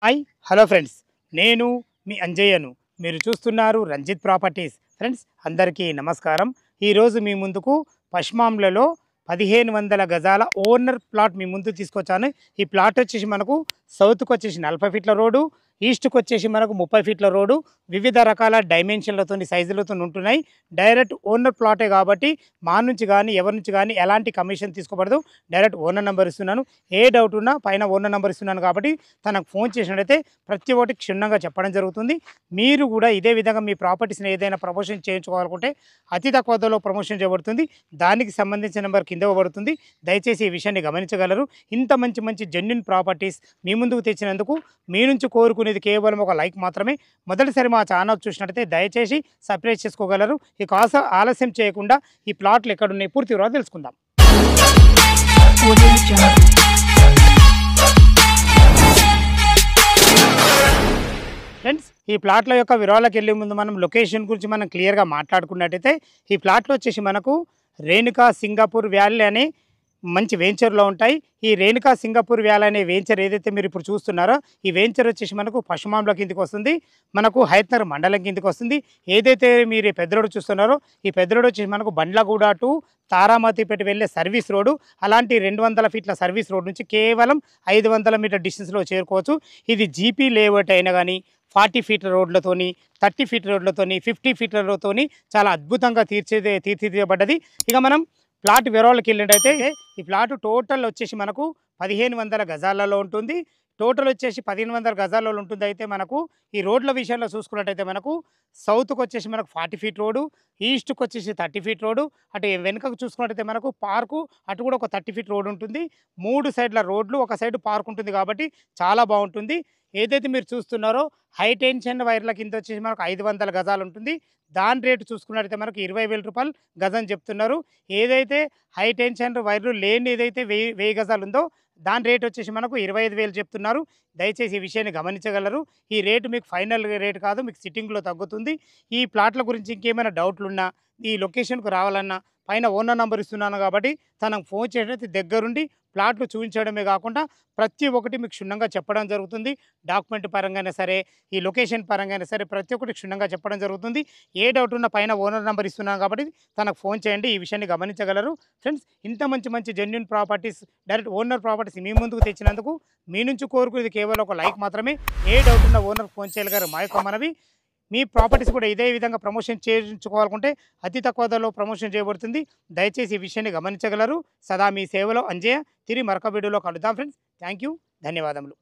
Hi hello friends, నేను మీ అంజయ్యను. మీరు చూస్తున్నారు రంజిత్ ప్రాపర్టీస్. ఫ్రెండ్స్ అందరికీ నమస్కారం. ఈరోజు మీ ముందుకు పశ్చిమాంలలో 1500 గజాల ఓనర్ ప్లాట్ మీ ముందు తీసుకొచ్చాను. ఈ ప్లాట్ వచ్చేసి మనకు సౌత్కి వచ్చేసి 40 ఫీట్ల రోడ్డు, ఈస్ట్కి వచ్చేసి మనకు 30 ఫీట్ల రోడ్డు, వివిధ రకాల డైమెన్షన్లతో సైజులతో ఉంటున్నాయి. డైరెక్ట్ ఓనర్ ప్లాటే కాబట్టి మా నుంచి కానీ ఎవరి నుంచి కానీ ఎలాంటి కమిషన్ తీసుకోబడదు. డైరెక్ట్ ఓనర్ నెంబర్ ఇస్తున్నాను. ఏ డౌట్ ఉన్నా పైన ఓనర్ నెంబర్ ఇస్తున్నాను కాబట్టి తనకు ఫోన్ చేసినట్టయితే ప్రతి ఒక్కటి క్షుణ్ణంగా చెప్పడం జరుగుతుంది. మీరు కూడా ఇదే విధంగా మీ ప్రాపర్టీస్ని ఏదైనా ప్రమోషన్ చేయించుకోవాలనుకుంటే అతి తక్కువ ధరలో ప్రమోషన్ చేయబడుతుంది. దానికి సంబంధించిన నెంబర్ కింద ఇవ్వబడుతుంది. దయచేసి ఈ విషయాన్ని గమనించగలరు. ఇంత మంచి మంచి జెన్యూన్ ప్రాపర్టీస్ మీ ముందుకు తెచ్చినందుకు మీ నుంచి కోరుకునేది కేవలం ఒక లైక్ మాత్రమే. మొదటిసారి మా ఛానల్ చూసినట్టయితే దయచేసి సబ్స్క్రైబ్ చేసుకోగలరు. ఇక ఆలస్యం చేయకుండా ఈ ప్లాట్లు ఎక్కడున్నాయి పూర్తి వివరాలు తెలుసుకుందాం. ఫ్రెండ్స్, ఈ ప్లాట్ల యొక్క వివరాలకు వెళ్ళే ముందు మనం లొకేషన్ గురించి మనం క్లియర్గా మాట్లాడుకున్నట్టయితే ఈ ప్లాట్లు వచ్చేసి మనకు రేణుకా సింగపూర్ వ్యాలీ అనే మంచి వెంచర్లో ఉంటాయి. ఈ రేణుకా సింగపూర్ వ్యాలీ అనే వెంచర్ ఏదైతే మీరు ఇప్పుడు చూస్తున్నారో ఈ వెంచర్ వచ్చేసి మనకు పశ్చిమాంల కిందికి వస్తుంది, మనకు హైత్నగర్ మండలం కిందికి వస్తుంది. ఏదైతే మీరు పెద్ద రోడ్డు చూస్తున్నారో ఈ పెద్ద రోడ్డు వచ్చేసి మనకు బండ్లగూడ టు తారామతిపేట వెళ్ళే సర్వీస్ రోడ్డు. అలాంటి 200 ఫీట్ల సర్వీస్ రోడ్ నుంచి కేవలం 500 మీటర్ డిస్టెన్స్లో చేరుకోవచ్చు. ఇది జీపీ లేఅవుట్ అయినా కానీ 40 ఫీట్ల రోడ్లతోని, 30 ఫీట్ల రోడ్లతోని, 50 ఫీట్ల రోడ్లతోని చాలా అద్భుతంగా తీర్చిదిద్దబడ్డది. ఇక మనం ప్లాట్ వివరాలకు వెళ్ళినట్టయితే ఈ ప్లాట్ టోటల్ వచ్చేసి మనకు 1500 గజాలలో ఉంటుంది. టోటల్ వచ్చేసి 1500 గజాలలో ఉంటుంది. అయితే మనకు ఈ రోడ్ల విషయంలో చూసుకున్నట్టయితే మనకు సౌత్కి వచ్చేసి మనకు 40 ఫీట్ రోడ్డు, ఈస్ట్కి వచ్చేసి 30 ఫీట్ రోడ్డు, అటు వెనుకకు చూసుకున్నట్టయితే మనకు పార్కు అటు కూడా ఒక 30 ఫీట్ రోడ్డు ఉంటుంది. 3 సైడ్ల రోడ్లు, ఒక సైడ్ పార్క్ ఉంటుంది కాబట్టి చాలా బాగుంటుంది. ఏదైతే మీరు చూస్తున్నారో హై టెన్షన్ వైర్ల కింద వచ్చేసి మనకు 500 గజాలు ఉంటుంది. దాని రేటు చూసుకున్నట్టయితే మనకు 20,000 రూపాయలు గజం చెప్తున్నారు. ఏదైతే హై టెన్షన్ వైర్లు లేని ఏదైతే 1000 గజాలు ఉందో దాని రేట్ వచ్చేసి మనకు 25,000 చెప్తున్నారు. దయచేసి ఈ విషయాన్ని గమనించగలరు. ఈ రేటు మీకు ఫైనల్ రేట్ కాదు, మీకు సిట్టింగ్లో తగ్గుతుంది. ఈ ప్లాట్ల గురించి ఇంకేమైనా డౌట్లు ఉన్నా, ఈ లొకేషన్కు రావాలన్నా పైన ఓనర్ నెంబర్ ఇస్తున్నాను కాబట్టి తనకు ఫోన్ చేయడానికి దగ్గరుండి ప్లాట్లు చూపించడమే కాకుండా ప్రతి ఒక్కటి మీకు క్షుణ్ణంగా చెప్పడం జరుగుతుంది. డాక్యుమెంట్ పరంగానే సరే, ఈ లొకేషన్ పరంగానే సరే ప్రతి ఒక్కటి క్షుణ్ణంగా చెప్పడం జరుగుతుంది. ఏ డౌట్ ఉన్నా పైన ఓనర్ నెంబర్ ఇస్తున్నాను కాబట్టి తనకు ఫోన్ చేయండి. ఈ విషయాన్ని గమనించగలరు. ఫ్రెండ్స్, ఇంత మంచి మంచి genuine properties, direct owner properties మీ ముందుకు తెచ్చినందుకు మీ నుంచి కోరుకునేది కేవలం ఒక లైక్ మాత్రమే. ఏ డౌట్ ఉన్నా ఓనర్ ఫోన్ చేయగలరు. మా యొక్క మనవి, మీ ప్రాపర్టీస్ కూడా ఇదే విధంగా ప్రమోషన్ చేయించుకోవాలనుకుంటే అతి తక్కువ ధరలో ప్రమోషన్ చేయబడుతుంది. దయచేసి ఈ విషయాన్ని గమనించగలరు. సదా మీ సేవలో అంజయ్య. తిరిగి మరొక వీడియోలో కలుద్దాం ఫ్రెండ్స్. థ్యాంక్ యూ, ధన్యవాదములు.